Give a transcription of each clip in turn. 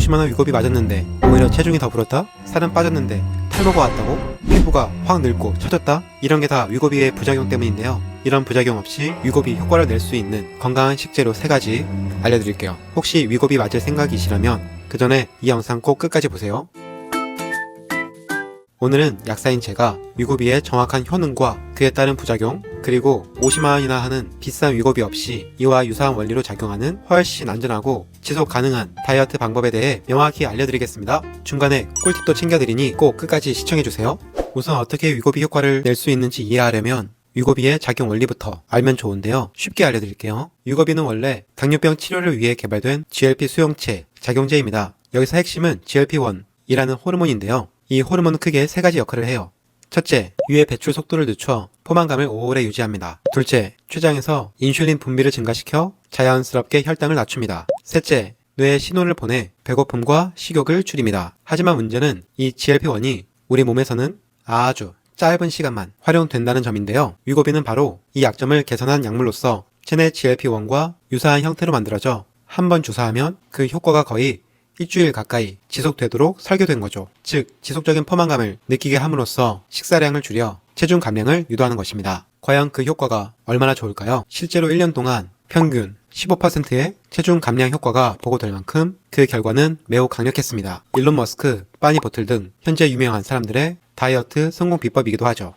50만원 위고비 맞았는데 오히려 체중이 더 불었다? 살은 빠졌는데 탈모가 왔다고? 피부가 확 늙고 처졌다? 이런 게 다 위고비의 부작용 때문인데요. 이런 부작용 없이 위고비 효과를 낼 수 있는 건강한 식재료 3가지 알려드릴게요. 혹시 위고비 맞을 생각이시라면 그 전에 이 영상 꼭 끝까지 보세요. 오늘은 약사인 제가 위고비의 정확한 효능과 그에 따른 부작용, 그리고 50만원이나 하는 비싼 위고비 없이 이와 유사한 원리로 작용하는 훨씬 안전하고 지속 가능한 다이어트 방법에 대해 명확히 알려드리겠습니다. 중간에 꿀팁도 챙겨드리니 꼭 끝까지 시청해주세요. 우선 어떻게 위고비 효과를 낼 수 있는지 이해하려면 위고비의 작용 원리부터 알면 좋은데요. 쉽게 알려드릴게요. 위고비는 원래 당뇨병 치료를 위해 개발된 GLP 수용체 작용제입니다. 여기서 핵심은 GLP-1이라는 호르몬인데요. 이 호르몬은 크게 3가지 역할을 해요. 첫째, 위의 배출 속도를 늦춰 포만감을 오래 유지합니다. 둘째, 췌장에서 인슐린 분비를 증가시켜 자연스럽게 혈당을 낮춥니다. 셋째, 뇌에 신호를 보내 배고픔과 식욕을 줄입니다. 하지만 문제는 이 GLP-1이 우리 몸에서는 아주 짧은 시간만 활용된다는 점인데요. 위고비는 바로 이 약점을 개선한 약물로서 체내 GLP-1과 유사한 형태로 만들어져 한 번 주사하면 그 효과가 거의 일주일 가까이 지속되도록 설계된 거죠. 즉, 지속적인 포만감을 느끼게 함으로써 식사량을 줄여 체중 감량을 유도하는 것입니다. 과연 그 효과가 얼마나 좋을까요? 실제로 1년 동안 평균 15%의 체중 감량 효과가 보고될 만큼 그 결과는 매우 강력했습니다. 일론 머스크, 빠니 보틀 등 현재 유명한 사람들의 다이어트 성공 비법이기도 하죠.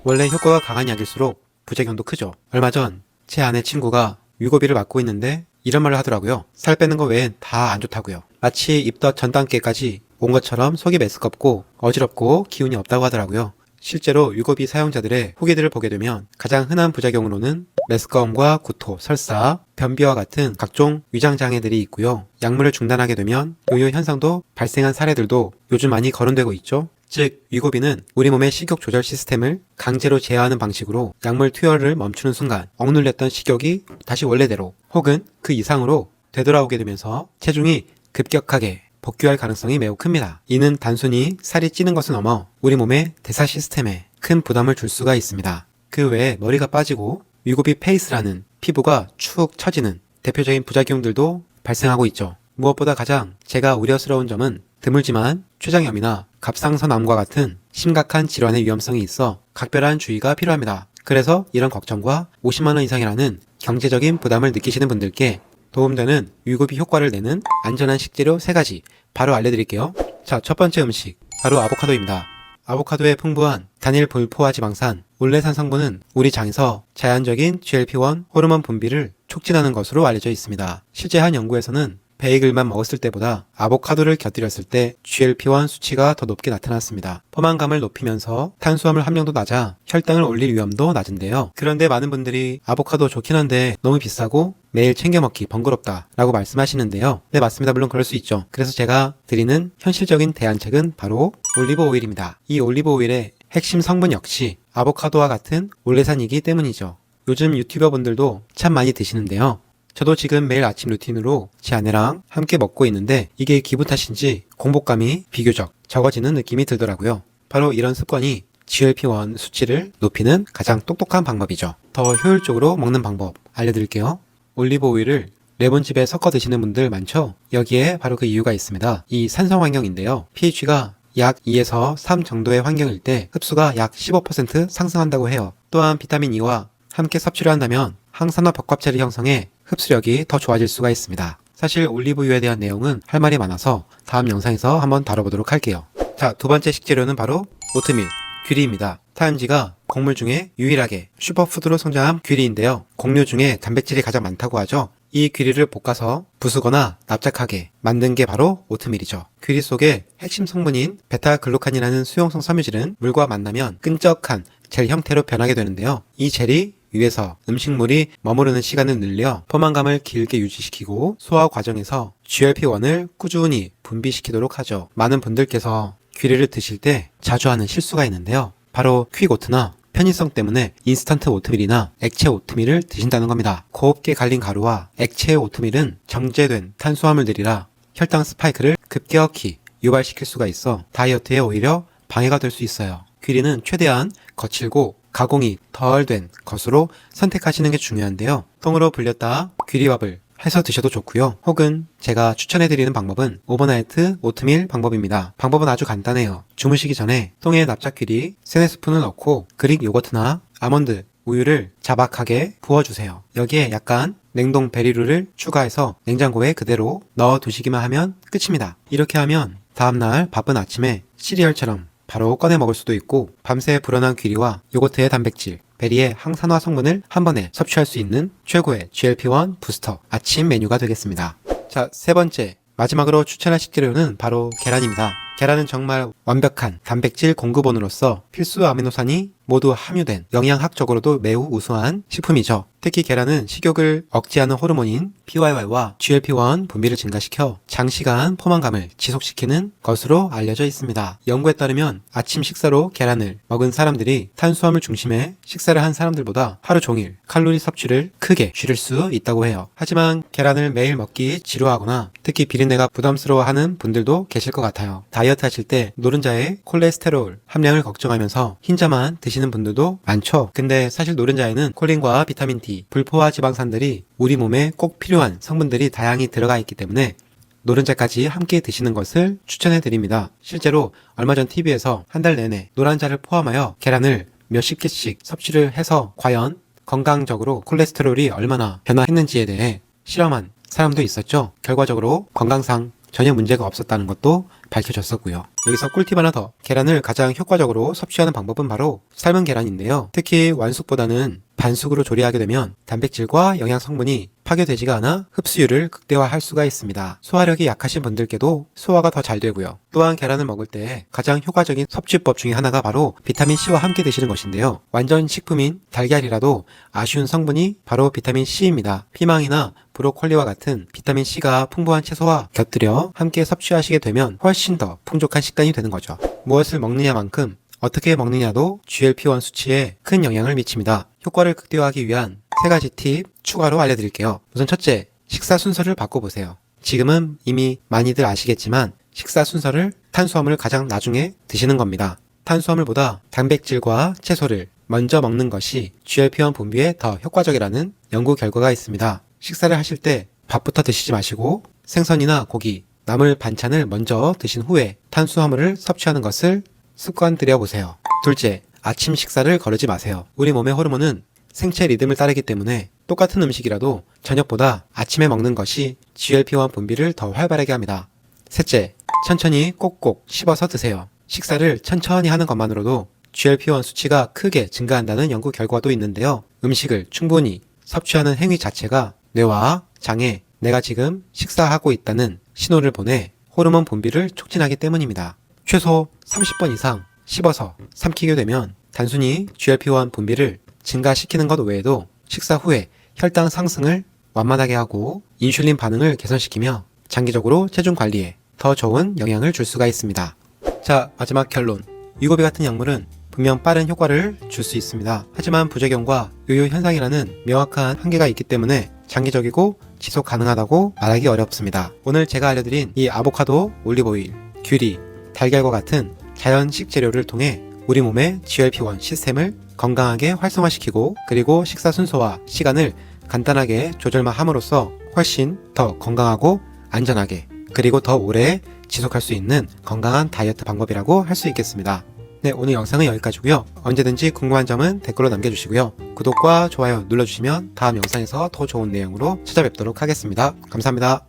원래 효과가 강한 약일수록 부작용도 크죠. 얼마 전 제 아내 친구가 위고비를 맞고 있는데 이런 말을 하더라고요. 살 빼는 거 외엔 다 안 좋다고요. 마치 입덧 전 단계까지 온 것처럼 속이 메스껍고 어지럽고 기운이 없다고 하더라고요. 실제로 위고비 사용자들의 후기들을 보게 되면 가장 흔한 부작용으로는 메스꺼움과 구토, 설사, 변비와 같은 각종 위장장애들이 있고요. 약물을 중단하게 되면 요요 현상도 발생한 사례들도 요즘 많이 거론되고 있죠. 즉, 위고비는 우리 몸의 식욕 조절 시스템을 강제로 제어하는 방식으로 약물 투여를 멈추는 순간 억눌렸던 식욕이 다시 원래대로 혹은 그 이상으로 되돌아오게 되면서 체중이 급격하게 복귀할 가능성이 매우 큽니다. 이는 단순히 살이 찌는 것을 넘어 우리 몸의 대사 시스템에 큰 부담을 줄 수가 있습니다. 그 외에 머리가 빠지고 위고비 페이스라는 피부가 축 처지는 대표적인 부작용들도 발생하고 있죠. 무엇보다 가장 제가 우려스러운 점은 드물지만 췌장염이나 갑상선암과 같은 심각한 질환의 위험성이 있어 각별한 주의가 필요합니다. 그래서 이런 걱정과 50만원 이상이라는 경제적인 부담을 느끼시는 분들께 도움되는 위고비 효과를 내는 안전한 식재료 3가지 바로 알려드릴게요. 자, 첫 번째 음식 바로 아보카도입니다. 아보카도의 풍부한 단일 불포화 지방산, 올레산 성분은 우리 장에서 자연적인 GLP-1 호르몬 분비를 촉진하는 것으로 알려져 있습니다. 실제 한 연구에서는 베이글만 먹었을 때보다 아보카도를 곁들였을 때 GLP-1 수치가 더 높게 나타났습니다. 포만감을 높이면서 탄수화물 함량도 낮아 혈당을 올릴 위험도 낮은데요. 그런데 많은 분들이 아보카도 좋긴 한데 너무 비싸고 매일 챙겨 먹기 번거롭다 라고 말씀하시는데요. 네, 맞습니다. 물론 그럴 수 있죠. 그래서 제가 드리는 현실적인 대안책은 바로 올리브 오일입니다. 이 올리브 오일의 핵심 성분 역시 아보카도와 같은 올레산이기 때문이죠. 요즘 유튜버 분들도 참 많이 드시는데요. 저도 지금 매일 아침 루틴으로 제 아내랑 함께 먹고 있는데 이게 기분 탓인지 공복감이 비교적 적어지는 느낌이 들더라고요. 바로 이런 습관이 GLP-1 수치를 높이는 가장 똑똑한 방법이죠. 더 효율적으로 먹는 방법 알려드릴게요. 올리브 오일을 레몬즙에 섞어 드시는 분들 많죠? 여기에 바로 그 이유가 있습니다. 이 산성 환경인데요. pH가 약 2에서 3 정도의 환경일 때 흡수가 약 15% 상승한다고 해요. 또한 비타민 E와 함께 섭취를 한다면 항산화 복합체를 형성해 흡수력이 더 좋아질 수가 있습니다. 사실 올리브유에 대한 내용은 할 말이 많아서 다음 영상에서 한번 다뤄보도록 할게요. 자, 두 번째 식재료는 바로 오트밀, 귀리입니다. 타임지가 곡물 중에 유일하게 슈퍼푸드로 성장한 귀리인데요. 곡류 중에 단백질이 가장 많다고 하죠. 이 귀리를 볶아서 부수거나 납작하게 만든 게 바로 오트밀이죠. 귀리 속의 핵심 성분인 베타글루칸이라는 수용성 섬유질은 물과 만나면 끈적한 젤 형태로 변하게 되는데요. 이 젤이 위에서 음식물이 머무르는 시간을 늘려 포만감을 길게 유지시키고 소화 과정에서 GLP-1을 꾸준히 분비시키도록 하죠. 많은 분들께서 귀리를 드실 때 자주 하는 실수가 있는데요. 바로 퀵오트나 편의성 때문에 인스턴트 오트밀이나 액체 오트밀을 드신다는 겁니다. 곱게 갈린 가루와 액체 오트밀은 정제된 탄수화물들이라 혈당 스파이크를 급격히 유발시킬 수가 있어 다이어트에 오히려 방해가 될 수 있어요. 귀리는 최대한 거칠고 가공이 덜 된 것으로 선택하시는 게 중요한데요. 통으로 불렸다 귀리밥을 해서 드셔도 좋고요. 혹은 제가 추천해드리는 방법은 오버나이트 오트밀 방법입니다. 방법은 아주 간단해요. 주무시기 전에 통에 납작귀리 3-4스푼을 넣고 그릭 요거트나 아몬드, 우유를 자박하게 부어주세요. 여기에 약간 냉동 베리류를 추가해서 냉장고에 그대로 넣어두시기만 하면 끝입니다. 이렇게 하면 다음날 바쁜 아침에 시리얼처럼 바로 꺼내 먹을 수도 있고 밤새 불어난 귀리와 요거트의 단백질, 베리의 항산화 성분을 한 번에 섭취할 수 있는 최고의 GLP-1 부스터 아침 메뉴가 되겠습니다. 자, 세 번째, 마지막으로 추천할 식재료는 바로 계란입니다. 계란은 정말 완벽한 단백질 공급원으로서 필수 아미노산이 모두 함유된 영양학적으로도 매우 우수한 식품이죠. 특히 계란은 식욕을 억제하는 호르몬인 PYY와 GLP-1 분비를 증가시켜 장시간 포만감을 지속시키는 것으로 알려져 있습니다. 연구에 따르면 아침 식사로 계란을 먹은 사람들이 탄수화물 중심의 식사를 한 사람들보다 하루 종일 칼로리 섭취를 크게 줄일 수 있다고 해요. 하지만 계란을 매일 먹기 지루하거나 특히 비린내가 부담스러워하는 분들도 계실 것 같아요. 다이어트 하실 때 노른자의 콜레스테롤 함량을 걱정하면서 흰자만 드시는 분들도 많죠. 근데 사실 노른자에는 콜린과 비타민 D, 불포화 지방산들이 우리 몸에 꼭 필요한 성분들이 다양히 들어가 있기 때문에 노른자까지 함께 드시는 것을 추천해 드립니다. 실제로 얼마 전 TV에서 한 달 내내 노른자를 포함하여 계란을 몇십 개씩 섭취를 해서 과연 건강적으로 콜레스테롤이 얼마나 변화했는지에 대해 실험한 사람도 있었죠. 결과적으로 건강상 전혀 문제가 없었다는 것도 밝혀졌었고요. 여기서 꿀팁 하나 더. 계란을 가장 효과적으로 섭취하는 방법은 바로 삶은 계란인데요. 특히 완숙보다는 반숙으로 조리하게 되면 단백질과 영양 성분이 파괴되지가 않아 흡수율을 극대화할 수가 있습니다. 소화력이 약하신 분들께도 소화가 더 잘 되고요. 또한 계란을 먹을 때 가장 효과적인 섭취법 중에 하나가 바로 비타민C와 함께 드시는 것인데요. 완전 식품인 달걀이라도 아쉬운 성분이 바로 비타민C입니다. 피망이나 브로콜리와 같은 비타민C가 풍부한 채소와 곁들여 함께 섭취하시게 되면 훨씬 더 풍족한 식단이 되는 거죠. 무엇을 먹느냐만큼 어떻게 먹느냐도 GLP-1 수치에 큰 영향을 미칩니다. 효과를 극대화하기 위한 3가지 팁 추가로 알려드릴게요. 우선 첫째, 식사 순서를 바꿔보세요. 지금은 이미 많이들 아시겠지만 식사 순서를 탄수화물을 가장 나중에 드시는 겁니다. 탄수화물보다 단백질과 채소를 먼저 먹는 것이 GLP-1 분비에 더 효과적이라는 연구 결과가 있습니다. 식사를 하실 때 밥부터 드시지 마시고 생선이나 고기, 나물 반찬을 먼저 드신 후에 탄수화물을 섭취하는 것을 습관 들여보세요. 둘째, 아침 식사를 거르지 마세요. 우리 몸의 호르몬은 생체 리듬을 따르기 때문에 똑같은 음식이라도 저녁보다 아침에 먹는 것이 GLP-1 분비를 더 활발하게 합니다. 셋째, 천천히 꼭꼭 씹어서 드세요. 식사를 천천히 하는 것만으로도 GLP-1 수치가 크게 증가한다는 연구 결과도 있는데요. 음식을 충분히 섭취하는 행위 자체가 뇌와 장에 내가 지금 식사하고 있다는 신호를 보내 호르몬 분비를 촉진하기 때문입니다. 최소 30번 이상 씹어서 삼키게 되면 단순히 GLP-1 분비를 증가시키는 것 외에도 식사 후에 혈당 상승을 완만하게 하고 인슐린 반응을 개선시키며 장기적으로 체중 관리에 더 좋은 영향을 줄 수가 있습니다. 자, 마지막 결론. 위고비 같은 약물은 분명 빠른 효과를 줄 수 있습니다. 하지만 부작용과 요요 현상이라는 명확한 한계가 있기 때문에 장기적이고 지속 가능하다고 말하기 어렵습니다. 오늘 제가 알려드린 이 아보카도, 올리브오일, 귤이, 달걀과 같은 자연 식재료를 통해 우리 몸의 GLP-1 시스템을 건강하게 활성화시키고 그리고 식사 순서와 시간을 간단하게 조절만 함으로써 훨씬 더 건강하고 안전하게 그리고 더 오래 지속할 수 있는 건강한 다이어트 방법이라고 할 수 있겠습니다. 네, 오늘 영상은 여기까지고요. 언제든지 궁금한 점은 댓글로 남겨주시고요. 구독과 좋아요 눌러주시면 다음 영상에서 더 좋은 내용으로 찾아뵙도록 하겠습니다. 감사합니다.